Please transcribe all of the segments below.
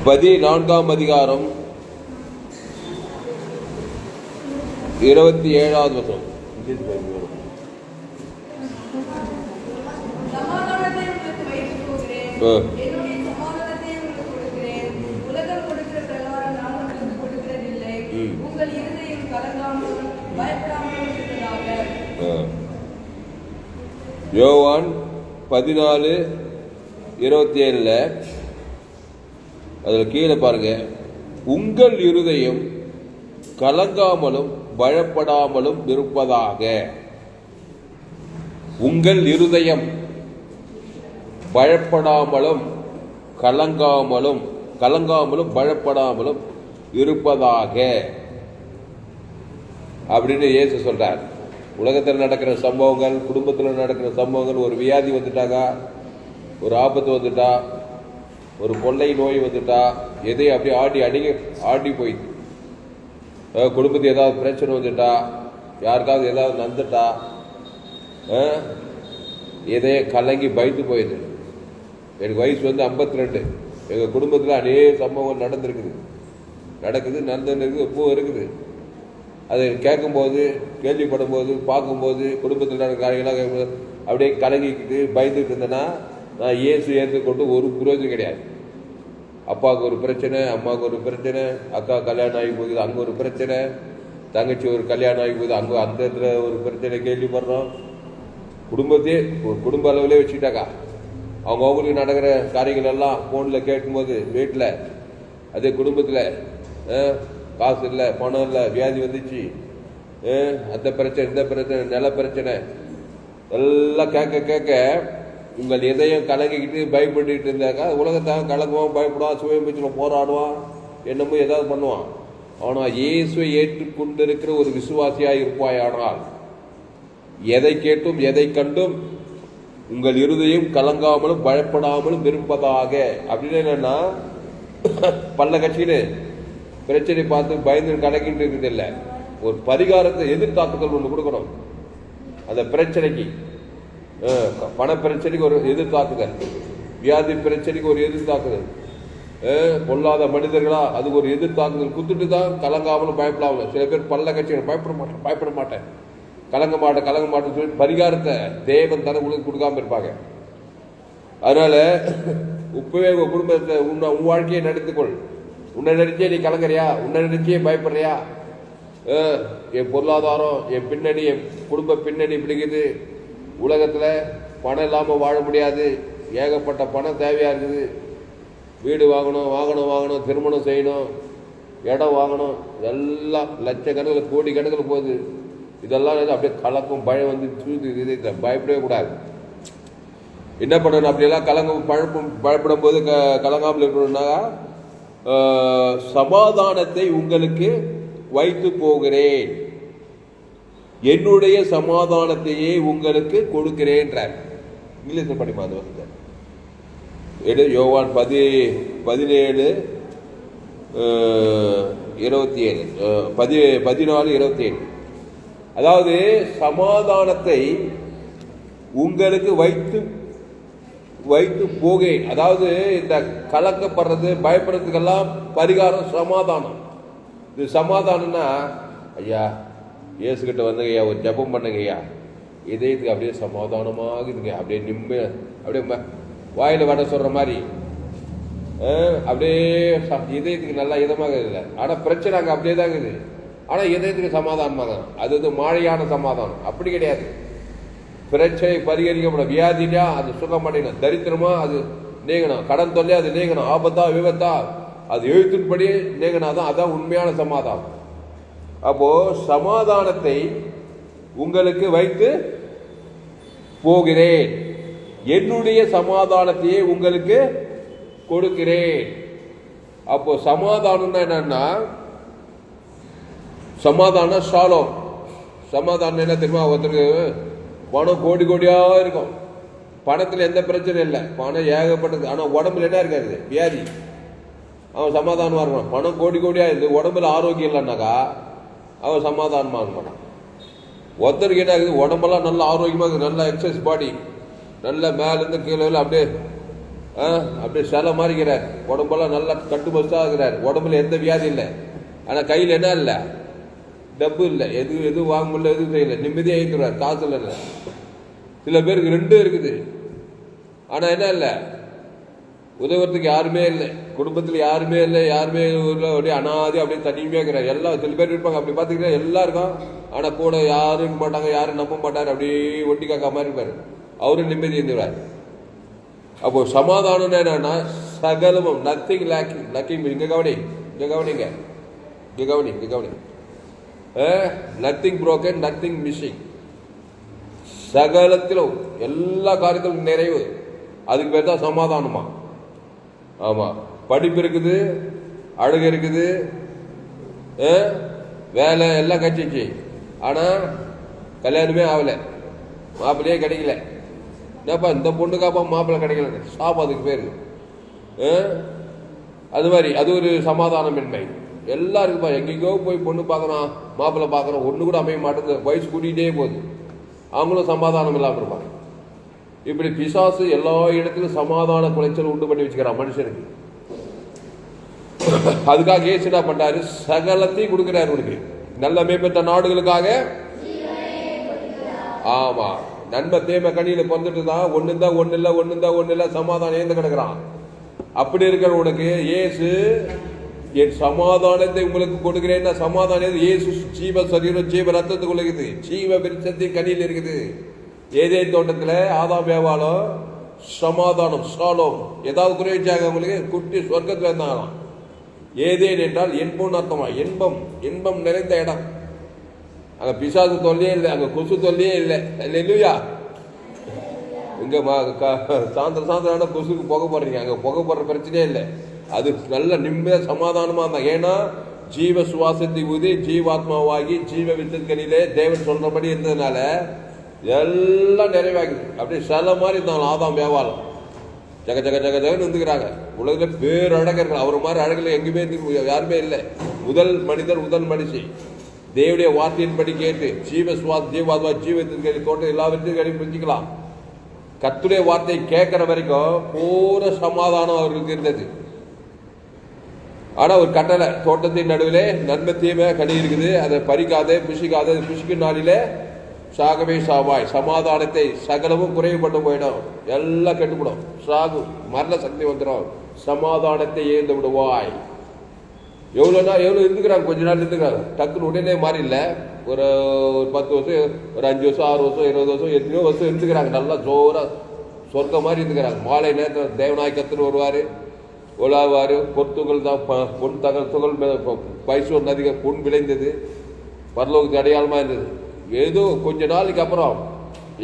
14ஆம் அதிகாரம் 27வது வசனம். யோவான் 14:27 அதுல கீழே பாருங்க, உங்கள் இருதயம் கலங்காமலும் பயப்படாமலும் இருப்பதாக. உங்கள் இருதயம் பயப்படாமலும் கலங்காமலும் பயப்படாமலும் இருப்பதாக அப்படின்னு இயேசு சொல்றார். உலகத்தில் நடக்கிற சம்பவங்கள், குடும்பத்தில் நடக்கிற சம்பவங்கள், ஒரு வியாதி வந்துட்டாங்க, ஒரு ஆபத்து வந்துட்டா, ஒரு கொள்ளை நோய் வந்துட்டா, எதை அப்படியே ஆடி போயிடுது. குடும்பத்துக்கு ஏதாவது பிரச்சனை வந்துட்டா, யாருக்காவது ஏதாவது நந்துட்டா, எதையே கலங்கி பயந்து போயிடுது. எனக்கு வயசு 52. எங்கள் குடும்பத்தில் அநேக சம்பவங்கள் நடந்துருக்கு, எப்போ இருக்குது. அதை கேட்கும்போது, கேள்விப்படும் போது, பார்க்கும்போது, குடும்பத்தில் நடக்கிற காரியங்களாக அப்படியே கலங்கிக்கிட்டு பயந்துட்டு இருந்தேன்னா நான் இயேசு ஏற்றுக்கொண்டு ஒரு புரோஜனம் கிடையாது. அப்பாவுக்கு ஒரு பிரச்சனை, அம்மாவுக்கு ஒரு பிரச்சனை, அக்கா கல்யாணம் ஆகி போகுது, அங்கே ஒரு பிரச்சனை, தங்கச்சி ஒரு கல்யாணம் ஆகி போகுது, அங்கே அந்த இடத்துல ஒரு பிரச்சனை கேள்விப்படுறோம். குடும்பத்தையே குடும்ப அளவுலேயே வச்சுக்கிட்டாக்கா அவங்களுக்கு நடக்கிற காரியங்கள் எல்லாம் ஃபோனில் கேட்கும்போது, வீட்டில் அதே குடும்பத்தில் காசு இல்லை, பணம் இல்லை, வியாதி வந்துச்சு, அந்த பிரச்சனை, இந்த பிரச்சனை, நில பிரச்சனை எல்லாம் கேட்க உங்கள் எதையும் கலங்கிக்கிட்டு பயப்பட்டுக்கிட்டு இருந்தாக்கா உலகத்தாக கலங்குவான், பயப்படுவான், சுயம்பூச்சில் போராடுவான், என்னமோ ஏதாவது பண்ணுவான். ஆனால் இயேசுவை ஏற்றுக்கொண்டிருக்கிற ஒரு விசுவாசியாக இருப்பாய். ஆனால் எதை கேட்டும் எதை கண்டும் உங்கள் இருதயம் கலங்காமலும் பயப்படாமலும் இருப்பதாக. அப்படின்னு என்னன்னா, பல்ல கட்சின்னு பிரச்சனை பார்த்து பயந்து கலக்கிட்டு இருக்குது இல்லை, ஒரு பரிகாரத்தை, எதிர்த்தாக்குதல் ஒன்று கொடுக்கணும். அந்த பிரச்சனைக்கு, பண பிரச்சனைக்கு ஒரு எதிர்த்தாக்குதல், வியாதி பிரச்சனைக்கு ஒரு எதிர்த்தாக்குதல், பொல்லாத மனிதர்களா அதுக்கு ஒரு எதிர்த்தாக்குதல் குத்துட்டு தான் கலங்காமலும் பயப்படாமலும். சில பேர் பல்ல கட்சிகள் பயப்பட மாட்டேன் கலங்க மாட்டேன்னு சொல்லி பரிகாரத்தை தேவன் தானே உங்களுக்கு கொடுக்காம இருப்பாங்க. அதனால இப்பவே உங்க குடும்பத்தை, உன் வாழ்க்கையை நடத்திக்கொள். உன்னை நினைச்சே நீ கலங்குறியா? உன்னை நினைச்சே பயப்படுறியா? என் பொருளாதாரம், என் பின்னணி, என் குடும்ப பின்னணி பிடிக்குது, உலகத்தில் பணம் இல்லாமல் வாழ முடியாது, ஏகப்பட்ட பணம் தேவையாக இருக்குது, வீடு வாங்கணும், திருமணம் செய்யணும், இடம் வாங்கணும், இதெல்லாம் லட்சக்கணக்கில் கோடி கணக்கில் போகுது. இதெல்லாம் அப்படியே கலக்கும் பயம் வந்து இதை பயப்படவே கூடாது. என்ன பண்ணணும்? அப்படியெல்லாம் பயப்படும் போது கலங்காமல் இருக்கணும்னா, சமாதானத்தை உங்களுக்கு வைத்து போகிறேன், என்னுடைய சமாதானத்தையே உங்களுக்கு கொடுக்கிறேன். இங்கிலீஷ் படிமா அது வந்து யோவான் 14:27 அதாவது சமாதானத்தை உங்களுக்கு வைத்து போகிறேன். அதாவது இந்த கலக்கப்படுறது, பயப்படுறதுக்கெல்லாம் பரிகாரம் சமாதானம். இது சமாதானம்னா, ஐயா இயேசுகிட்ட வந்துங்க ஐயா, ஒரு ஜபம் பண்ணுங்க ஐயா, இதயத்துக்கு அப்படியே சமாதானமாகுதுங்க, அப்படியே அப்படியே வாயில் வடை சொல்ற மாதிரி அப்படியே இதயத்துக்கு நல்லா இதமாக இல்லை. ஆனால் பிரச்சனை அங்கே அப்படியே தான் இருக்குது. ஆனால் இதயத்துக்கு சமாதானமாக, அது மாழையான சமாதானம். அப்படி கிடையாது. பிரச்சனை பரிகரிக்கப்படும், வியாதினா அது சுகமடையணும், தரித்திரமா அது நீங்கணும், கடன் தொல்லையா அது நீங்கணும், ஆபத்தா விபத்தா அது எழுத்தின்படி நீங்கனாதான் அதான் உண்மையான சமாதானம். அப்போ சமாதானத்தை உங்களுக்கு வைத்து போகிறேன், என்னுடைய சமாதானத்தையே உங்களுக்கு கொடுக்கிறேன். அப்போ சமாதானம்னா என்னன்னா, சமாதானம் ஷாலோம். சமாதானம் என்ன தெரியுமா? ஒருத்தருக்கு பணம் கோடி கோடியா இருக்கும், பணத்துல எந்த பிரச்சனையும் இல்லை, பணம் ஏகப்பட்டது, ஆனா உடம்புல என்ன இருக்காது? வியாதி. அவன் சமாதானமா இருக்கான். பணம் கோடி கோடியா இருந்து உடம்புல ஆரோக்கியம் இல்லைன்னாக்கா அவன் சமாதானமா இருக்கான். ஒருத்தருக்கு என்ன இருக்குது? உடம்பெல்லாம் நல்ல ஆரோக்கியமா இருக்குது, நல்ல எக்ஸசைஸ் பாடி, நல்ல மேலேருந்து கீழே அப்படியே அப்படியே சில மாறிக்கிறார், உடம்பெல்லாம் நல்லா கட்டுமஸ்தாக இருக்கிறார், உடம்புல எந்த வியாதி இல்லை. ஆனால் கையில் என்ன இல்லை, டப்பு இல்லை, எதுவும் வாங்க முடியல, எதுவும் செய்யலை, நிம்மதியாக இருக்கிறார், காசுல இல்லை. சில பேருக்கு ரெண்டும் இருக்குது, ஆனால் என்ன இல்லை, உதவுறதுக்கு யாருமே இல்லை, குடும்பத்தில் யாருமே இல்லை, யாருமே அப்படியே அனாதி அப்படியே தனிமையாக இருக்கிறார். எல்லாம் சில பேர் இருப்பாங்க அப்படி பார்த்துக்கிட்டா எல்லாம் இருக்கும், ஆனால் கூட யாரும் இருக்க மாட்டாங்க, யாரும் நம்ப மாட்டார், அப்படியே ஒட்டி காக்கா மாதிரி இருப்பார், அவரும் நிம்மதி இருந்துவார். அப்போ சமாதானம் என்னன்னா சகலமும், நத்திங் லேக்கிங். லக்கிங் இங்க கவனிங்க, நத்திங் புரோக்கன், நத்திங் மிஸ்ஸிங். சகலத்திலும் எல்லா காரியத்திலும் நிறைவு, அதுக்கு பேர் தான் சமாதானமா. ஆமா, படிப்பு இருக்குது, அழகு இருக்குது, வேலை எல்லாம் கட்சிச்சு, ஆனா கல்யாணமே ஆகல, மாப்பிள்ளையே கிடைக்கல. என்னப்பா இந்த பொண்ணுக்காப்பா மாப்பிள்ளை கிடைக்கல, சாப் அதுக்கு பேரு. அது மாதிரி அது ஒரு சமாதானமின்மை. எல்லாருக்குப்பா எங்கெங்கோ போய் பொண்ணு பார்க்கறோம், மாப்பிள்ளை பார்க்கறோம், ஒண்ணு கூட அமைய மாட்டேங்குது, வயசு கூட்டிகிட்டே போகுது, அவங்களும் சமாதானம் இல்லாமல் இருப்பாங்க. இப்படி பிசாசு எல்லா இடத்திலும் சமாதான குலைச்சல் உண்டு பண்ணி வச்சுக்கிறான் மனுஷனுக்கு. அதுக்காக இயேசு என்ன பண்றாரு, சகலத்தையும் கொடுக்கிறாரு உனக்கு, நல்ல மேம்பட்ட நாடுகளுக்காக. ஆமா, நன்மை தேமை கனியில பிறந்துட்டு தான் ஒண்ணு இல்ல சமாதானம் ஏந்து கிடக்குறான். அப்படி இருக்கிற உனக்கு இயேசு என் சமாதானத்தை உங்களுக்கு கொடுக்கிறேன். சமாதானம் இயேசு ஜீவ சரீரம் ஜீவ ரத்தத்துக்குள்ள இருக்குது, ஜீவ விருட்சத்தின் கனியில் இருக்குது. ஏதே தோட்டத்துல ஆதாம் ஏவாளும் சமாதானம் ஷாலோம் ஏதாவது குறைச்சாங்க உங்களுக்கு, குட்டி சொர்க்கத்துல இருந்தாங்களாம். ஏதேன் என்றால் என்பம் அர்த்தமா, இன்பம் நிறைந்த இடம். அங்க பிசாசு தொல்லையே இல்லை, அங்க கொசு தொல்லையே இல்லை. இல்லையா, இங்க சாயந்தரம் கொசுக்கு புகை போடுறீங்க, அங்க புகை போடுற பிரச்சனையே இல்லை. அது நல்ல நிம்மதியா சமாதானமா இருந்தாங்க. ஏன்னா ஜீவ சுவாசத்தை ஊதி ஜீவாத்மாவாகி ஜீவ வித்தன்களிலே தேவன் சொல்றபடி இருந்ததுனால எல்லாம் நிறைவாகுது. அப்படியே சில மாதிரி இருந்தாலும் ஆதாம் வியாபாரம் ஜக ஜக ஜக ஜகன்னு வந்துக்கிறாங்க. உலகத்துல பேரழகர்கள், அவர் மாதிரி அழகில் எங்குமே யாருமே இல்லை. முதல் மனிதர், முதல் மனுஷி தேவனுடைய வார்த்தையின்படி கேட்டு ஜீவாத்மா ஜீவத்தின் தோட்டம் எல்லாவற்றையும் கடைபிடிச்சிக்கலாம். கர்த்தருடைய வார்த்தையை கேட்கிற வரைக்கும் பூர சமாதானம் அவர்களுக்கு இருந்தது. ஆனா ஒரு கட்டளை, தோட்டத்தின் நடுவிலே நன்மை தீமை கனி இருக்குது, அதை பறிக்காதே புசிக்காதே, புசிக்கும் நாளிலே சாகவே சாவாய். சமாதானத்தை சகலமும் குறைவுபட்டு போயிடும், எல்லாம் கெட்டுப்படும், சாகு மரண சக்தி வந்துடும். சமாதானத்தை ஏந்து விடுவாய். எவ்வளவு இருந்துக்கிறாங்க, கொஞ்ச நாள் இருந்துக்கிறாங்க, டக்குன்னு உடனே மாறி இல்லை. ஒரு 10 வருஷம், ஒரு 5 வருஷம், 6 வருஷம், 20 வருஷம், எத்தனையோ வருஷம் இருந்துக்கிறாங்க. நல்லா ஜோரா சொர்க்க மாதிரி இருந்துக்கிறாங்க. மாலை நேரத்தில் தேவனாய் கர்த்தர் வருவாரு, உலாவாரு. பொத்துகள் தான் பொன் தகல் துகள் பைசூர் நதிக பொன் விளைந்தது, பரலோகத்துக்கு அடையாளமா இருந்தது. ஏதோ கொஞ்ச நாளைக்கு அப்புறம்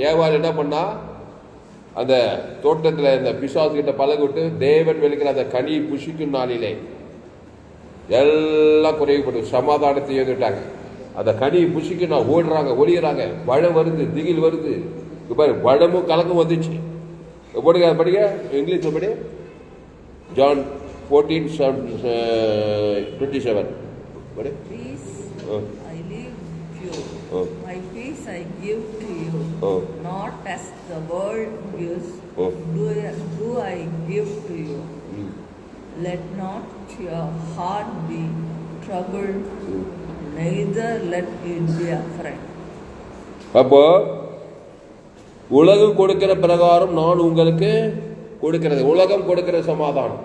ஏவாள் என்ன பண்ணா, அந்த தோட்டத்தில் இந்த பிசாசு கிட்ட பழகிட்டு தேவன் வெளிக்கிற அந்த கனி புஷிக்கும் நாளிலே எல்லாம் குறைவுபட்டு சமாதானத்தை ஏந்துட்டாங்க. அந்த கனி புஷிக்கு நான் ஓடுறாங்க, ஒளியறாங்க, பழம் வருது, திகில் வருது. பாரு, பழமும் கலக்கும் வந்துச்சு. படிக்க இங்கிலீஷ் படி, John 14:27. I leave you, my peace I give to you, not as the world gives, do I give to you. Let not your heart be troubled, neither let it be afraid. அப்போ உலகம் கொடுக்கிற பிரகாரம் நான் உங்களுக்கு கொடுக்கிறது. உலகம் கொடுக்கிற சமாதானம்.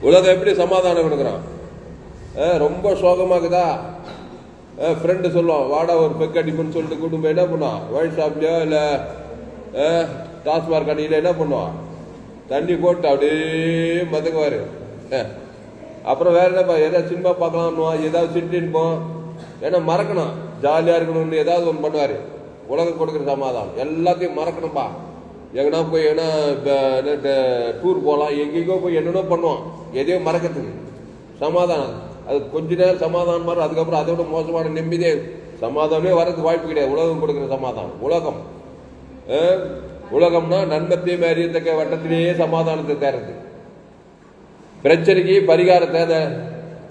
உலகம் எப்படி சமாதானம் கொடுக்குறான்? ரொம்ப சோகமாக்குதா, ஃப்ரெண்டு சொல்லுவான் வாடா ஒரு பெக் அடிப்புன்னு சொல்லிட்டு கூட்டு என்ன பண்ணுவான், ஒயின் ஷாப்லயோ இல்லை டாஸ்மார்க் அடியில் என்ன பண்ணுவான், தண்ணி போட்டு அப்படியே மதக்குவாரு. அப்புறம் வேற என்னப்பா, ஏதாவது சினிமா பார்க்கலாம்னுவான், ஏதாவது சிட்டின்னுப்போம். ஏன்னா மறக்கணும், ஜாலியாக இருக்கணும்னு ஏதாவது ஒன்று பண்ணுவார். உலகம் கொடுக்குற சமாதானம் எல்லாத்தையும் மறக்கணும்பா. எங்கன்னா போய் ஏன்னா டூர் போகலாம், எங்கேயோ போய் என்னென்னோ பண்ணுவான், எதையோ மறக்கிறதுக்கு. சமாதானம் அது கொஞ்ச நேரம் சமாதானம் மாதிரி, அதுக்கப்புறம் அதோட மோசமான நிம்மதியே சமாதானமே வரதுக்கு வாய்ப்பு கிடையாது. உலகம் கொடுக்குற சமாதானம். உலகம்னா நன்மத்தையும் அறியத்தக்க வட்டத்திலேயே சமாதானத்தை தேர்றது. பிரச்சனைக்கு பரிகாரத்தை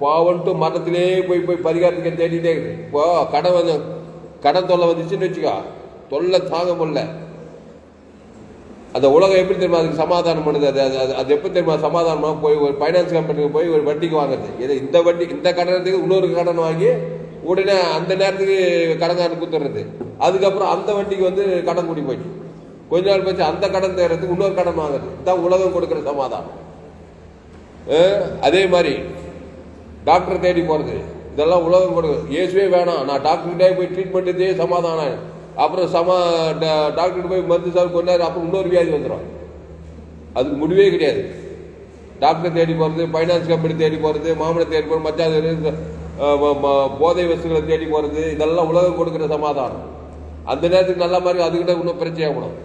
பாவன்ட்டு மரணத்திலே போய் பரிகாரத்துக்கு தேடிட்டே இருக்குது. இப்போ கடன் தொல்லை வந்துச்சுன்னு வச்சுக்கோ, தொல்லை தாங்க முடியல, அந்த உலகம் எப்படி தெரியுமா அதுக்கு சமாதானம் பண்ணுது? அது எப்படி தெரியுமா சமாதானமா போய் ஒரு ஃபைனான்ஸ் கம்பெனிக்கு போய் ஒரு வட்டிக்கு வாங்குறது. இந்த வட்டி இந்த கடனத்துக்கு இன்னொரு கடன் வாங்கி உடனே அந்த நேரத்துக்கு கடன்காரனுக்கு கொடுத்துறது. அதுக்கப்புறம் அந்த வட்டிக்கு கடன் கூடி போயிடுச்சு. கொஞ்ச நாள் போச்சு அந்த கடன் தேர்றதுக்கு இன்னொரு கடன் வாங்குறது. இதுதான் உலகம் கொடுக்குற சமாதானம். அதே மாதிரி டாக்டர் தேடி போறது, இதெல்லாம் உலகம் கொடுக்குறது. இயேசுவே வேணாம், நான் டாக்டர்கிட்டே போய் ட்ரீட்மெண்ட் இதே சமாதானம். அப்புறம் டாக்டர்கிட்ட போய் மருந்து சார் கொண்டாரு, அப்புறம் இன்னொரு வியாதி வந்துடும். அதுக்கு முடிவே கிடையாது. டாக்டர் தேடி போறது, ஃபைனான்ஸ் கம்பெனி தேடி போறது, மாமனை தேடி போறது, மச்சாது போதை வஸ்துகளை தேடி போறது, இதெல்லாம் உலகம் கொடுக்குற சமாதானம். அந்த நேரத்துக்கு நல்ல மாதிரி அதுக்கிட்ட இன்னும் பிரச்சனையாகணும்.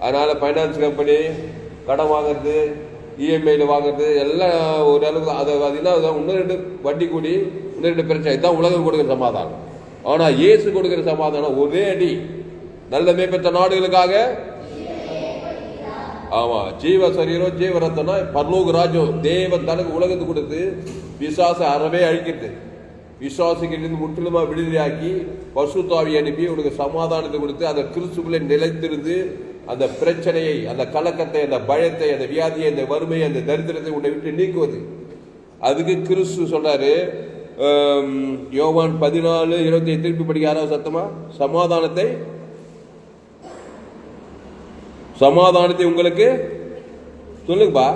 அதனால ஃபைனான்ஸ் கம்பெனி கடன் வாங்குறது, இஎம்ஐல வாங்குறது எல்லாம் ஒரு அளவுக்கு அதை பார்த்தீங்கன்னா இன்னும் 2 வட்டி கூடி இன்னும் 2 பிரச்சனை. இதுதான் உலகம் கொடுக்குற சமாதானம். ஆனா இயேசு கொடுக்குற சமாதானம் ஒரே அடி. நல்ல மேம்பட்ட நாடுகளுக்காக. ஆமா, ஜீவ சரீரம் ஜீவ ரத்தம்னா பரலோக ராஜ்யம். தேவன் தனக்கு உலகத்துக்கு கொடுத்து விசுவாச அறவே அழிக்கிறது. விசுவாசிக்கிட்டு முற்றிலுமா விடுதலையாக்கி பசுத்தாவி அனுப்பி உனக்கு சமாதானத்தை கொடுத்து அந்த கிறிஸ்துக்குள்ளே நிலைத்திருந்து அந்த பிரச்சனையை, அந்த கலக்கத்தை, அந்த பயத்தை, அந்த வியாதியை, அந்த வறுமையை, அந்த தரித்திரத்தை உன்னை விட்டு நீக்குவது. அதுக்கு கிறிஸ்து சொல்றாரு, யோவான் 14:25 திருப்பி படிக்க யாராவது சத்தமா, சமாதானத்தை உங்களுக்கு சொல்லுங்கப்பா.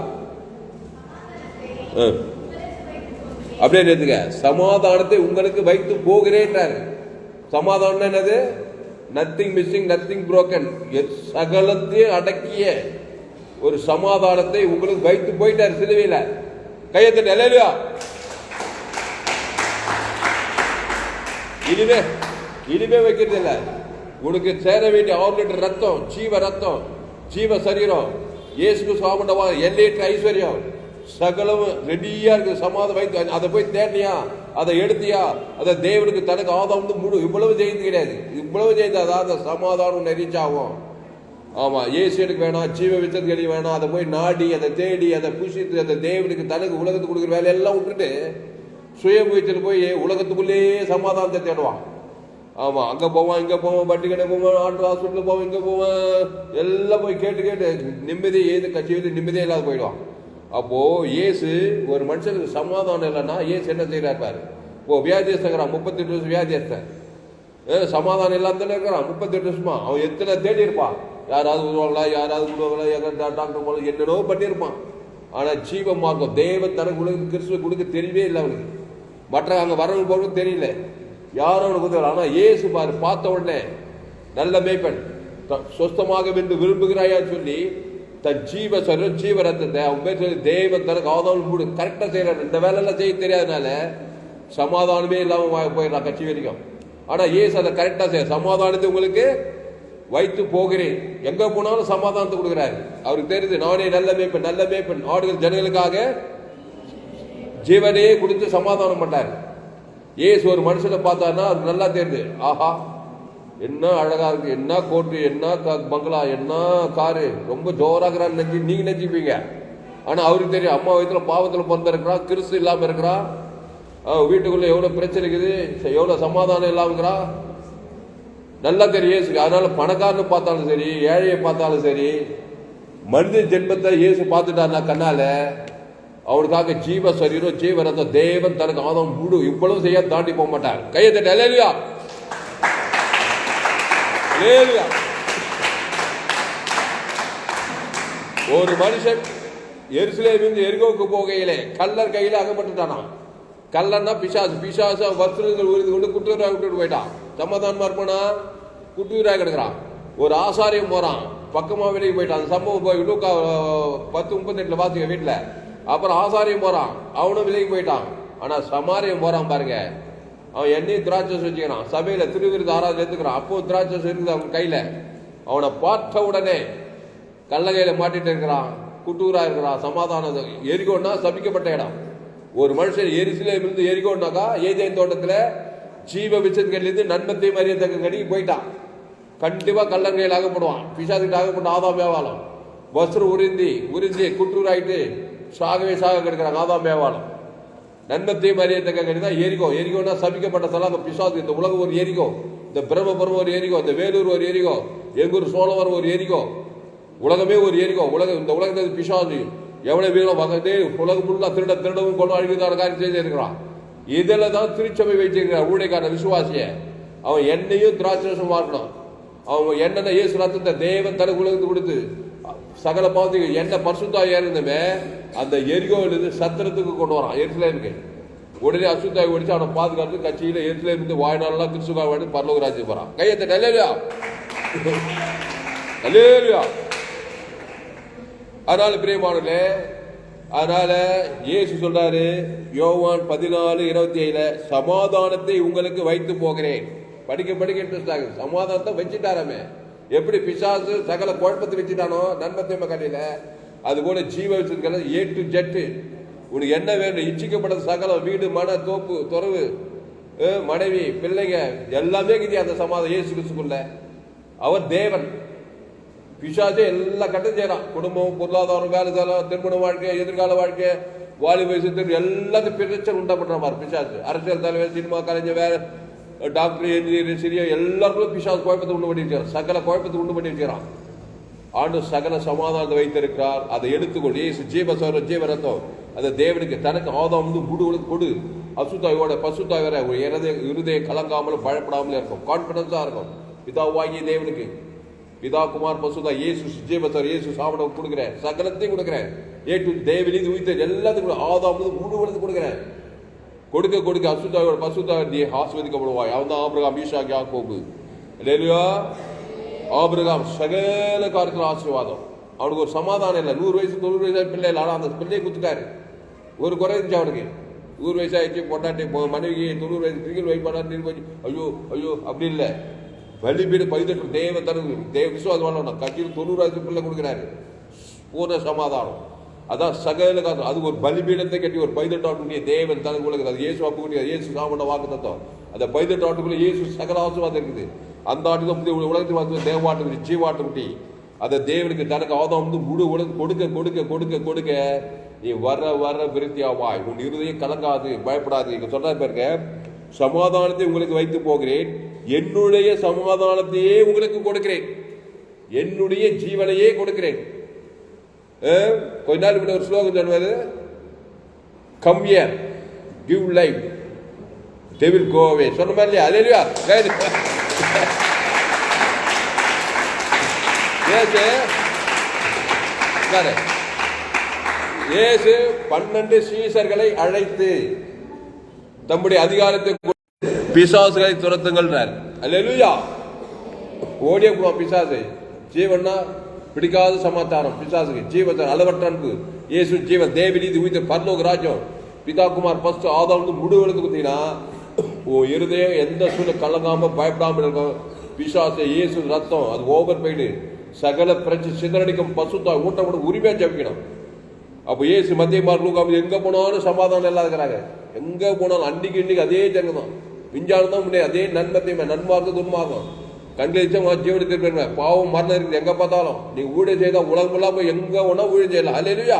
அப்படியே நேத்துக்க, சமாதானத்தை உங்களுக்கு வைத்து போகிறேன்றாரு. சமாதானம் என்னது? நத்திங் மிஸ்ஸிங், நத்திங் புரோக்கன், சகலத்தையும் அடக்கிய ஒரு சமாதானத்தை உங்களுக்கு வைத்து போயிட்டாரு சிலுவையில. கையத்தட்டு அல்லேலூயா. இனிமே வைக்கிறது இல்ல. உனக்கு சேர வேண்டிய 6 லிட்டர் ரத்தம், ஜீவ ரத்தம், ஜீவ சரீரம், இயேசுக்கு சாப்பிட்டவா எல்லையற்ற ஐஸ்வர்யம், சகலம் ரெடியா இருக்கு. சமாதானம் வைத்து அதை போய் தேடியா, அதை எடுத்தியா, அதை தேவனுக்கு தனக்கு ஆதாம் முழு இவ்வளவு ஜெயித்து கிடையாது. இவ்வளவு ஜெயித்தாதான் அந்த சமாதானம் ரீச் ஆகும். ஆமா, இயேசு எனக்கு வேணாம், ஜீவ விச்சத்துக்கு வேணாம், அதை போய் நாடி, அதை தேடி, அதை புஷித்து, அந்த தேவனுக்கு தனக்கு உலகத்துக்கு கொடுக்குற வேலையெல்லாம் விட்டுட்டு சுய முயற்சியில் போய் உலகத்துக்குள்ளேயே சமாதானத்தை தேடுவான். ஆமா, அங்க போவான், இங்க போவான், வட்டி கடை போவான், ஆட்டோ ஹாஸ்பிட்டல் போவான், இங்க போவான், எல்லாம் போய் கேட்டு நிம்மதியை ஏது கட்சி நிம்மதியே இல்லாத போயிடுவான். அப்போ இயேசு ஒரு மனுஷனுக்கு சமாதானம் இல்லைன்னா இயேசு என்ன செய்யறாரு பாரு. இப்போ வியாதியஸ்தங்கிறான், 38 வருஷம் வியாதியஸ்தன், சமாதானம் இல்லாம இருக்கிறான் 38 வருஷமா. அவன் எத்தனை தேடி இருப்பான், யாராவது விடுவாங்களா, யாராவது விடுவாங்களா, டாக்டர் போல என்னென்னோ பண்ணியிருப்பான். ஆனா ஜீவ மார்க்கம் தேவன் தனக்கு உலக கிறிஸ்துவ கொடுக்க தெரியவே இல்லை அவனுக்கு. மற்ற அங்க வரவங்க போறது தெரியல, யாரும் அவனுக்கு உதவல. ஆனா இயேசு பாரு, பார்த்த உடனே நல்ல மேய்ப்பன், சொஸ்தமாக வென்று விரும்புகிறாயான்னு சொல்லி தன் ஜீவ சரீரம் ஜீவ ரத்தத்தை அவன் பேர் சொல்லி தேவன் தனக்கு ஆதாரம் மூடு கரெக்டா செய்யறாரு. இந்த வேலையெல்லாம் செய்ய தெரியாதனால சமாதானமே இல்லாம போயிடலாம் கட்சி வரைக்கும். ஆனா இயேசு அதை கரெக்டா செய்ய, சமாதானத்தை உங்களுக்கு வைத்து போகிறேன். எங்க போனாலும் சமாதானத்தை கொடுக்குறாரு. அவருக்கு தெரியுது, நானே நல்ல மேய்ப்பன், ஆடுகள் ஜனங்களுக்காக ஜீவனையே கொடுத்து சமாதானம் பண்ணாரு. இயேசு ஒரு மனுஷனை பார்த்தாருன்னா அவருக்கு நல்லா தெரியுது, ஆஹா என்ன அழகா இருக்கு, என்ன கோட்டு, என்ன பங்களா, என்ன காரு, ரொம்ப ஜோராகிறான்னு நீங்க நினைச்சுப்பீங்க. ஆனா அவருக்கு தெரியும், அம்மா வயிற்றுல பாவத்துல பிறந்திருக்கிறான், கிறிஸ்து இல்லாம இருக்கிறான், வீட்டுக்குள்ள எவ்வளவு பிரச்சனை இருக்குது, எவ்வளவு சமாதானம் இல்லாம இருக்கிறான், நல்லா தெரியும் இயேசுக்கு. அதனால பணக்காரனு பார்த்தாலும் சரி, ஏழையை பார்த்தாலும் சரி, மனித ஜென்மத்தை இயேசு பார்த்துட்டாருன்னா கண்ணால அவனுக்காக ஜீவ சரீரம் ஜீவ ரத்தம் தேவன் தனக்கு ஆதாம் முழு இவ்வளவு செய்ய தாண்டி போக மாட்டார். கையை தட்ட அல்லேலூயா. ஒரு மனுஷன் எருசலேமிலிருந்து எரிகோவுக்கு போகையிலே கல்லர் கையில அகப்பட்டுட்டானா. கல்லன்னா பிசாசு வஸ்திரங்கள் உரிந்து கொண்டு குற்றூராக விட்டுட்டு போயிட்டான். சமாதானமா இருப்பானா, குற்றூராக கிடக்குறான். ஒரு ஆசாரியம் போறான், பக்கமா வெளியே போயிட்டான். அந்த சம்பவம் போய் 10:38 வாசிக்க வீட்டுல. அப்புறம் ஆசாரியம் போறான், அவனும் விலகி போயிட்டான். ஆனா சமாரியம் போறான் பாருங்க, அவன் எண்ணெயும் திராட்சை வச்சுக்கிறான். சபையில திருவிருது ஆராதனை எடுத்துக்கிறான். அப்போ திராட்சை இருக்குது அவன் கையில. அவனை பார்த்த உடனே கள்ளகையில மாட்டிட்டு இருக்கிறான், குட்டூரா இருக்கிறான். சமாதானம். எரிகோன்னா சபிக்கப்பட்ட இடம். ஒரு மனுஷன் எரிசிலிருந்து எரிகோன்னாக்கா ஏதேன் தோட்டத்துல ஜீவ விச்சத்துலேருந்து நன்மத்தையும் அறியத்தக்க கடிக்கு போயிட்டான். கண்டிப்பா கள்ளங்கையில் ஆகப்படுவான். பிசாசுக்கு ஆகப்பட்ட ஆதாம் வியாபாரம். வஸ்திரம் உறிஞ்சி குற்றூராயிட்டு சாக கிடக்கிறாங்க. ஆதாம் வியாபாரம். நன்மத்தையும் அறியத்தக்க கடி தான் எரிகோ. எரிகோன்னா சபிக்கப்பட்ட தலம். பிசாசு. இந்த உலகம் ஒரு எரிகோ, இந்த பிரம்மபுரம் ஒரு எரிகோ, இந்த வேலூர் ஒரு எரிகோ, எங்கூர் சோழவரம் ஒரு எரிகோ. உலகமே ஒரு எரிகோ. இந்த உலகத்தில் பிசாசு எவ்வளவு வீரம் வகதே உலகம் ஃபுல்லா திருடவும் கொள்ள அழிவுதான காரியம் செய்திருக்கிறான். இதில் தான் திருச்சபை வச்சிருக்கிறான் ஊழியக்காரன் விசுவாசிய. அவன் எண்ணெயும் திராட்சரசம் வாங்கணும். அவன் என்னென்ன இயேசு ரத்தத்தை தேவன் தனக்கு உலகத்துக்கு கொடுத்து சகல பாவத்துக்கு என்ன பரிசுத்தாய் இருந்தமே அந்த எரிகோவிலிருந்து சத்திரத்துக்கு கொண்டு வரான் எருசலேமுக்கு. உடனே அசுத்தாய் ஒடிச்சு அவனை பாதுகாத்து கட்சியில எருசலேமுக்கு வாழ்நாளெல்லாம் கிறிஸ்துவ வாழ்ந்து பரலோக ராஜ்யம் போறான். கையத்தை நல்லேலியா நல்லேலியா. அதனால பிரியமானே, அதனால இயேசு சொல்றாரு யோவான் 14:27 சமாதானத்தை உங்களுக்கு வைத்து போகிறேன். படிக்க இன்ட்ரெஸ்ட் ஆகுது. சமாதானத்தை வச்சுட்டாராமே. எப்படி பிசாசு சகல குழப்பத்தை வச்சுட்டானோ நன்மத்தியம கடையில, அது போல ஜீவ வச்சிருக்கிறது A to Z. உனக்கு என்ன வேணும் இச்சிக்கப்பட்ட சகல வீடு மன தோப்பு துறவு மனைவி பிள்ளைங்க எல்லாமே இருக்குது அந்த சமாதானம் இயேசு கிறிஸ்துக்குள்ள. அவர் தேவன். பிசாசே எல்லா கட்டும் செய்யறான். குடும்பம், பொருளாதாரம், வேலை தரம், திருமண வாழ்க்கை, எதிர்கால வாழ்க்கை, வாலி வயசு எல்லாத்தையும் பிரச்சனை உண்டா பண்ற பிசாசு. அரசியல் தலைவர், சினிமா கலைஞர், வேற டாக்டர், என்ஜினியர், சிறிய எல்லாருக்கும் பிசாசு குழப்பத்தை உண்டு பண்ணி வச்சுக்கிறான். சகல குழப்பத்தை உண்டு பண்ணி வச்சுக்கிறான். ஆண்டு சகல சமாதானத்தை வைத்திருக்கிறார். அதை எடுத்துக்கொண்டு இயேசு ஜீவரத்தம் அந்த தேவனுக்கு தனக்கு ஆதாம் வந்து முடுவலுக்கு கொடு. அசுத்தாயோட பசுத்தாய் வர இருதய கலங்காமலும் பயப்படாமலும் இருக்கும். கான்பிடன்ஸா இருக்கும். பிதாவாகிய தேவனுக்கு பிதா குமார் பசுதா இயேசு ஜீவத்தர் இயேசு சாப்பிட கொடுக்குறேன். சகலத்தையும் கொடுக்குறேன். தேவனீதி உயிர்த்த எல்லாத்துக்கும் ஆதாம் வந்து முடுவலுக்கு கொடுக்குறேன். கொடுக்க அசுத்தாயோட பசுத்தாய் நீ ஆஸ்வதிக்கப்படுவாய். அவன் தான் ஆபிரகாம், ஈசாக், யாக்கோபு. இல்லையா? ஆபிரகாம் சகல காரியத்தில் ஆசீர்வாதம். அவனுக்கு ஒரு சமாதானம் இல்லை. 100 வயசு 90 வயசு பிள்ளை இல்லை. ஆனால் அந்த பிள்ளையை குத்துட்டாரு. ஒரு குறை இருந்துச்சு அவனுக்கு. 100 வயசாயிடுச்சு பொண்டாட்டி மனைவி 90 வயசு கிரிக்கெட் வைப் பண்ணா ஐயோ ஐயோ அப்படி இல்லை. பலிபீடு 18 தேவ தனது தேவ விசுவாசமான கட்சியில் 90 வயசு பிள்ளை கொடுக்குறாரு. பூர்ண சமாதானம். அதான் சகல காரணம். அது ஒரு பலிபீடத்தை கட்டி ஒரு 18 ஆட்டுக்குரிய தேவன் தனக்கு உலகம். அது இயேசு அப்புக்குரிய இயேசு சாமண்ட வாக்கு தத்துவம். அந்த 18 ஆட்டுக்குள்ள இயேசு சகல ஆசீர்வாதம் இருக்குது. அந்த ஆட்டுக்கு உலகத்தில் வந்து தேவாட்டு ஜீவாட்டு குட்டி அதை தேவனுக்கு தனக்கு ஆதாம் வந்து முழு உலகம் கொடுக்க நீ வர விருத்தியாவாய். உன் இருதயம் கலங்காது, பயப்படாது. இங்க சொல்ற பாருங்க, சமாதானத்தை உங்களுக்கு வைத்து போகிறேன், என்னுடைய சமாதானத்தையே உங்களுக்கு கொடுக்கிறேன், என்னுடைய ஜீவனையே கொடுக்கிறேன். கொஞ்ச நாள் இப்படி ஒரு ஸ்லோகம் சொல்வாரு, come here give life they will go away. சொன்ன மாதிரி இல்லையா? அல்லேலூயா. இயேசு 12 சீசர்களை அழைத்து தம்முடைய அதிகாரத்தை பிசாசுகளை துரத்துங்கள். அல்லேலூயா. ஓடிய பிசாசு ஜீவன்னா பிடிக்காத சமாச்சாரம். பிசாசுக்கு ஜீவன் அளவற்ற அன்பு. இயேசு ஜீவன் தேவநீதி உயிர்த்த பரலோக ராஜ்யம். பிதா குமார் ஃபர்ஸ்ட் ஆதாம் வந்து முடிவெடுத்து கொடுத்தீங்கன்னா இருதயம் எந்த சூழ்நிலை கலங்காம பயப்படாமல் இருக்கும். பிசாசு இயேசு ரத்தம் அது ஓவர் போயிடு சகல பிரச்சனை சிதறடிக்கும். பசுத்தாய் ஊட்ட கூட உரிமையா ஜபிக்கணும். அப்போ இயேசு மத்திய மார்க்கு எங்க போனாலும் சமாதானம் எல்லாம் இருக்கிறாங்க. எங்க போனாலும் இன்னைக்கு அதே ஜனம் தான். விஞ்ஞானம் தான் முன்னே அதே நன்மத்தையுமே நன்மார்க்கம் துன்மார்க்கம் கண்களிச்சா ஜீவனத்திற்கு பாவம் மரணம் இருக்குது. எங்க பார்த்தாலும் நீங்க ஊழியம் செய்தா உலகம் எல்லாம் போய் எங்க போனா ஊழியம் செய்யலாம். அல்லேலூயா.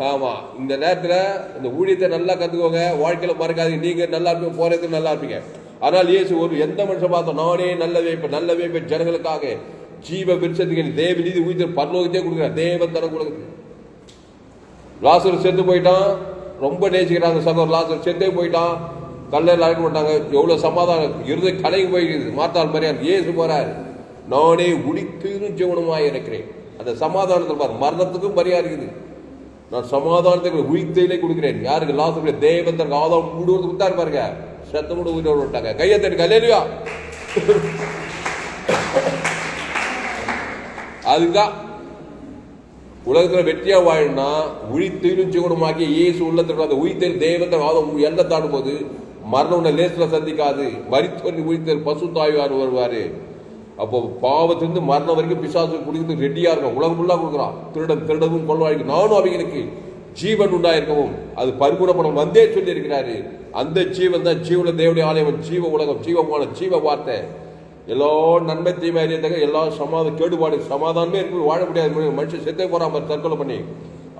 ஆமா, இந்த நேரத்துல இந்த ஊழியத்தை நல்லா கத்துக்கோங்க. வாழ்க்கையில மறக்காதீங்க. நீங்க நல்லா இருப்பீங்க, போறதுக்கு நல்லா இருப்பீங்க. ஆனால் இயேசு ஒரு எந்த மனுஷன் பார்த்தோம், நானே நல்ல வைப்பேன் ஜனங்களுக்காக ஜீவ விருட்சத்துக்கு தேவ நீதி உயிர்த்த பரலோகத்தையே கொடுக்குறார். தேவன் தர கொடுக்குது. லாசர் செத்து போயிட்டான். ரொம்ப நேசிக்கிறாங்க சகோதரர். லாசர் செத்தே போயிட்டான். கல்லையில் அழைக்க மாட்டாங்க. எவ்வளவு சமாதானம் இருந்த கலைக்கு போயிருக்குது. மாத்தாள் மரியாதை இயேசு போறாரு, நானே உடித்தீரும் ஜீவனமாய் இருக்கிறேன். அந்த சமாதானத்தில் பாரு, மரணத்துக்கும் மரியாதை இருக்குது. நான் சமாதானத்தை உயிர்த்தையிலே கொடுக்கிறேன். யாருக்கு? லாசர் தேவன் தனக்கு ஆதாம் மூடுவது கொடுத்தாரு பாருங்க. சத்தம் கூட உயிரோடு விட்டாங்க. கையத்தடுக்க. அல்லேலூயா. அதுதான் உலகத்துல வெற்றியா வாழணும்னா உயிர்த்தெழும் ஜீவனமாகிய இயேசு உள்ளத்தில் அந்த உயிர்த்தெழு தேவத்தை எல்லாம் தாடும் போது மரணம் உன்னை லேசில சந்திக்காது. மரித்தவன் உயிர்த்தெழு பசுத்தாய்வார் வருவாரு. அப்போ பாவத்திலிருந்து மரணம் வரைக்கும் பிசாசு குடிக்கிறது ரெடியா இருக்கும். உலகம் ஃபுல்லா கொடுக்குறான். திருடவும் கொள்வாய்க்கு நானும் அவங்களுக்கு ஜீவன் உண்டாயிருக்கவும் அது பரிபூர்ணப்படம் வந்தே சொல்லி இருக்கிறாரு. அந்த ஜீவன் தான் ஜீவன தேவனுடைய ஆலயம், ஜீவ உலகம், ஜீவமான ஜீவ வார்த்தை. எல்லா நன்மை தீமை அறியத்தக்க எல்லா கேடுபாடு சமாதானமே இருக்கு. வாழ முடியாது. மனுஷன் செத்தே போறாம தற்கொலை பண்ணி.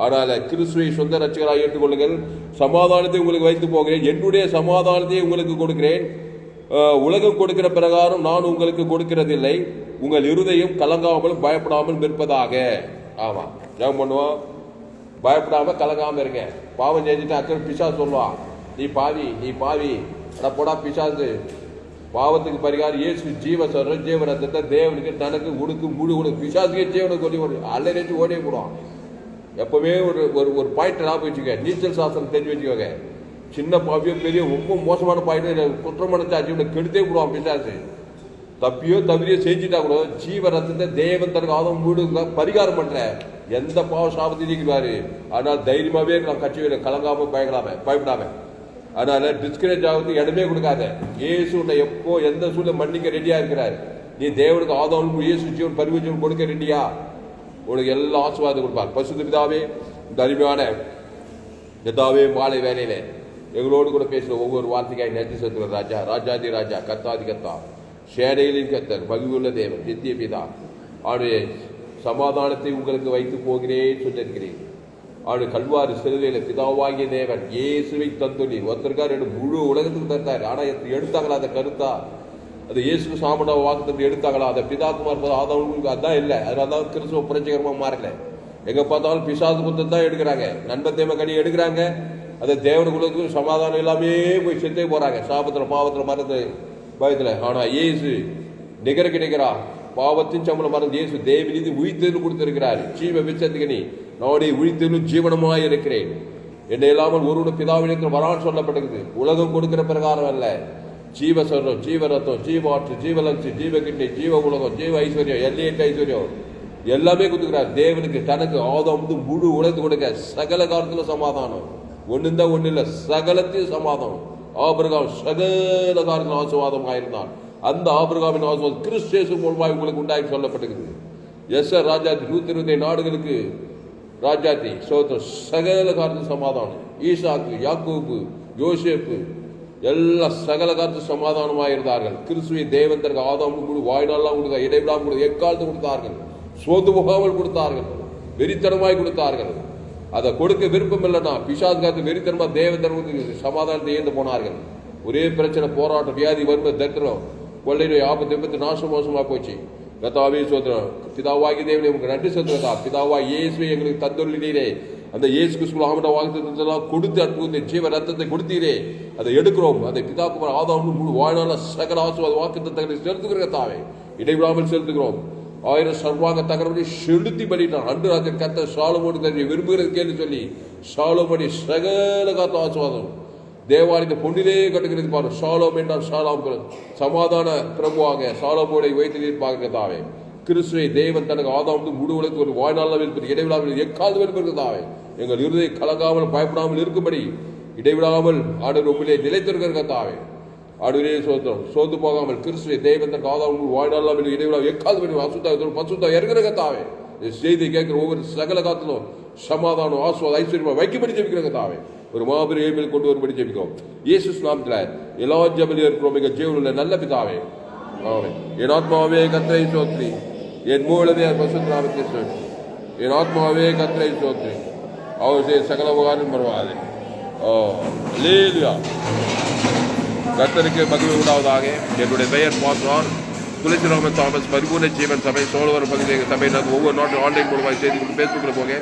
அதனால கிறிஸ்துவை சொந்த ரட்சகராக ஏற்றுக்கொள்ளுங்கள். சமாதானத்தை உங்களுக்கு வைத்து போகிறேன், என்னுடைய சமாதானத்தை உங்களுக்கு கொடுக்கிறேன். உலகம் கொடுக்கிற பிரகாரம் நான் உங்களுக்கு கொடுக்கிறதில்லை, உங்கள் இருதயம் கலங்காமலும் பயப்படாமல் இருப்பதாக. ஆமா, ஜெபம் பண்ணுவோம். பயப்படாம கலங்காம இருங்க. பாவம் செஞ்சுட்டு அக்கறை பிசாசு சொல்லுவான், நீ பாவி நீ பாவி, அட போடா பிசாசு. பாவத்துக்கு பரிகாரம் இயேசு ஜீவ சொல்ற ஜீவரத்தை தேவனுக்கு தனக்கு உடுக்கு முழு உனக்கு பிசாசுக்கே ஜீவனுக்கு சொல்லி அல்லறைச்சு ஓடியே போடுவான். எப்பவுமே ஒரு ஒரு பாயிண்ட் ஞாபகம் வச்சுக்க. நீச்சல் சாஸ்திரம் தெரிஞ்சு வச்சுக்கோங்க. சின்ன பாவியோ பெரிய ரொம்ப மோசமான பாயிண்ட் குற்றமான சாட்சி கெடுத்தே போடுவான் பிசாசு. தப்பியோ தவிரியோ செஞ்சுட்டா கூட ஜீவ ரத்தத்தை தேவன் தனக்கு ஆதம் வீடு பரிகாரம் பண்ற எந்த பாவ சாபத்தை நீக்குவாரு. ஆனால் தைரியமாவே இருக்கலாம், கட்சி கலங்காம பயப்படாம. அதனால டிஸ்கரேஜ் ஆகுது இடமே கொடுக்காத. இயேசு எப்போ எந்த சூழ்நிலை மன்னிக்க ரெடியா இருக்கிறார். நீ தேவனுக்கு ஆதம் இயேசு ஜீவன் பரிவஜீவன் கொடுக்க ரெடியா, உனக்கு எல்லா ஆசீர்வாதம் கொடுப்பார். பரிசுத்த பிதாவே, இந்த அருமையான பிதாவே, மாலை வேலையில எங்களோடு கூட பேசுற ஒவ்வொரு வார்த்தைக்காய் நன்றி செலுத்துகிற ராஜா, ராஜாதி ராஜா, கத்தாதி கத்தா, சேனைகளின் கத்தர், மகிழ்வுள்ள தேவன், நித்திய பிதா, அவருடைய சமாதானத்தை உங்களுக்கு வைத்து போகிறேன் சொல்லியிருக்கிறேன். அவருடைய கல்வாறு சிலுவையில பிதாவாகிய தேவன் இயேசுவை தந்துள்ளி ஒருத்தருக்கார் முழு உலகத்துக்கு தந்தார். ஆனா எடுத்தாங்களா அந்த கருத்தா? அது இயேசுக்கு சாமனா வாக்குத்தத்தை எடுத்தாங்களா? அதை பிதாக்குமார் ஆதவனுக்கு அதான் இல்லை. அதனாலதான் கிறிஸ்துவ புரட்சிகரமா மாறல. எங்க பார்த்தாலும் பிசாசு குத்தத்தை தான் எடுக்கிறாங்க, நண்பத்தேம கனி எடுக்கிறாங்க. அதை தேவனுக்கு சமாதானம் எல்லாமே போய் செத்தே போறாங்க, சாபத்துல பாவத்துல மறந்து பயத்துல. ஆனா இயேசு நிகருக்கு நிகரா பாவத்தின் சம்பளம் மறந்து இயேசு தேவநீதி உயிர்த்தெழு கொடுத்திருக்கிறார். ஜீவ விச்சத்துக்கு நீ நானே உயிர்த்தெழு ஜீவனமாய் இருக்கிறேன். என்னை இல்லாமல் ஒருவனு பிதாவிடத்தில் வரான்னு சொல்லப்பட்டிருக்குது. உலகம் கொடுக்கிற பிரகாரம் அல்ல. ஜீவ சொல்றோம், ஜீவ ரத்தம், ஜீவாற்று, ஜீவலட்சி, ஜீவ கிண்ணி, ஜீவ உலகம், ஜீவ ஐஸ்வர்யம், எல்லையற்ற ஐஸ்வர்யம் எல்லாமே கொடுத்துக்கிறார். தேவனுக்கு தனக்கு ஆதம் முழு உலகத்து கொடுக்க சகல காலத்துல சமாதானம். ஒண்ணுந்தான் ஒண்ணு இல்ல, சகலத்தையும் சமாதானம். ஆபிரகாம் சகல காலத்தில் ஆசீர்வாதம் ஆயிருந்தான். அந்த ஆபிரகாமின் ஆசீர்வாதம் கிறிஸ்து மூலமாக உங்களுக்கு உண்டாகி சொல்லப்பட்டிருக்குது. எஸ்ஆர் ராஜாத்தி 120 நாடுகளுக்கு ராஜாத்தி சோத்திரம், சகல காலத்து சமாதானம். ஈசாக்கு, யாக்கூபு, யோசேப்பு எல்லாம் சகல காலத்து சமாதானமாக இருந்தார்கள். கிறிஸ்துவை தேவன் தனக்கு ஆதாம் வாய்நாளெல்லாம் கொடுத்தார், இடைவிடாமல் கொடுத்தார், எக்காலத்து கொடுத்தார்கள், சோர்ந்து போகாமல் கொடுத்தார்கள், வெறித்தனமாய் கொடுத்தார்கள். அதை கொடுக்க விருப்பம் இல்லைன்னா பிசாசு காத்து வெறித்தனமா தேவன் சமாதானத்தை ஏந்து போனார்கள். ஒரே பிரச்சனை, போராட்டம், வியாதி, வறுமை, தரித்திரம், கொள்ளை நோய், ஆபத்து, விபத்து, நாசம் மோசமா போச்சு. கர்த்தாவே சோத்திரம். பிதாவாகி தேவனை உங்களுக்கு நன்றி செலுத்துகிறதா. பிதாவாய் இயேசுவை எங்களுக்கு தந்துள்ளீரே. அந்த இயேசு கிறிஸ்துவின் ஆமட வாக்குத்தத்தெல்லாம் கொடுத்து அனுப்புகிற ஜீவ ரத்தத்தை கொடுத்தீரே, அதை எடுக்கிறோம். அதை பிதாக்குமார் ஆதாம் முழு வாழ்நாள சகல ஆசீர்வாத வாக்குத்தத்தங்களை செலுத்துகிற தாவே இடைவிடாமல் செலுத்துகிறோம். 1000 சர்வாங்க தகரபடி செலுத்தி பண்ணிட்டான். அன்று ராஜன் கத்த சாலமோனுக்கு விரும்புகிறது கேள்வி சொல்லி சாலோமணி சகல காத்த ஆசீர்வாதம் தேவாலயத்தை பொன்னிலே கட்டுகிறது பாரு. சாலோம் என்றால் சாலாம் சமாதான பிரபுவாக சாலோமோனை வைத்து பார்க்கிறதாவே. கிறிஸ்துவை தேவன் தனக்கு ஆதாம் முழு உலகத்துக்கு ஒரு வாழ்நாள் விருப்பது இடைவிடாமல் எக்காவது விருப்பதாவே எங்கள் இருதை கலங்காமல் பயப்படாமல் இருக்கும்படி இடைவிடாமல் ஆடர் உண்மையிலே நிலைத்திருக்கிறதாவே. ஆடுவரே சோத்திரம். சோர்ந்து போகாமல் கிறிஸ்துவை தேவன் தனக்கு ஆதாம் வாழ்நாள் இடைவிடாமல் எக்காவது பசுத்தா இறங்குறதாவே. செய்தி கேட்கிற ஒவ்வொரு சகல காத்திலும் சமாதானம், ஆசுவாத, ஐஸ்வர்யமா வைக்கும்படி ஜெபிக்கிறதாவே. ஒரு மாபெரும் ஏழ்மையில் கொண்டு வரும்படி ஜெபிக்கிறோம். இயேசு நாமத்தில் எல்லா ஜெபலியும் இருக்கிறோம் எங்கள் ஜீவனுள்ள நல்ல பிதாவே. என் ஆத்மாவே கர்த்தரை ஸ்தோத்திரி, என் மூலமே பரிசுத்த நாமத்தை ஸ்தோத்திரி. என் ஆத்மாவே கர்த்தரை ஸ்தோத்திரி, அவர் செய்த சகல உபகாரம் பரவாது. கர்த்தருக்கு மகிமை உண்டாவதாக. என்னுடைய பெயர் பாஸ்டர் துளசிராமன் தாமஸ், பரிபூர்ண ஜீவன் சபை, சோழவரம் பகுதி எங்கள் சபை. நாங்கள் ஒவ்வொரு நாட்டில் ஆன்லைன் மூலமாக செய்தி கொடுத்து ஃபேஸ்புக்கில் போங்க,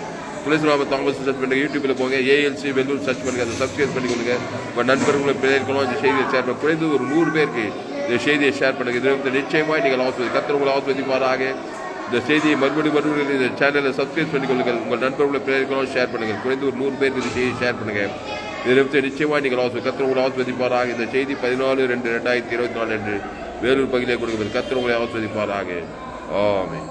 துளசிராமன் தாமஸ் சர்ச் பண்ணுங்க, யூடியூப்பில் போங்க, ஏஎல்சி வெல்லூர் சர்ச் பண்ணுங்க, அதை சப்ஸ்கிரைப் பண்ணி கொடுங்க. உங்கள் நண்பர்களை பேருக்கணும் இந்த செய்தியை ஷேர் பண்ண குறைந்து ஒரு 100 பேருக்கு இந்த செய்தியை ஷேர் பண்ணுங்க. இது நிச்சயமாக நீங்கள் கர்த்தர் உங்களை ஆஸ்வதிப்பாராக. இந்த செய்தியை மறுபடியும் இந்த சேனலை சப்ஸ்கிரைப் பண்ணிக்கொள்ளுங்கள். உங்கள் நண்பர்களை பேருக்கணும் ஷேர் பண்ணுங்கள். குறைந்து ஒரு 100 பேருக்கு இந்த செய்தியை ஷேர் பண்ணுங்கள். இதை நிச்சயமாக நீங்கள் கர்த்தர் உங்களை ஆஸ்வதிப்பாராக. இந்த செய்தி 14/2/2024 என்று வேலூர் பகுதியிலே கொடுக்கிறது. கர்த்தர் உங்களை ஆஸ்வதிப்பாராக. ஆமென்.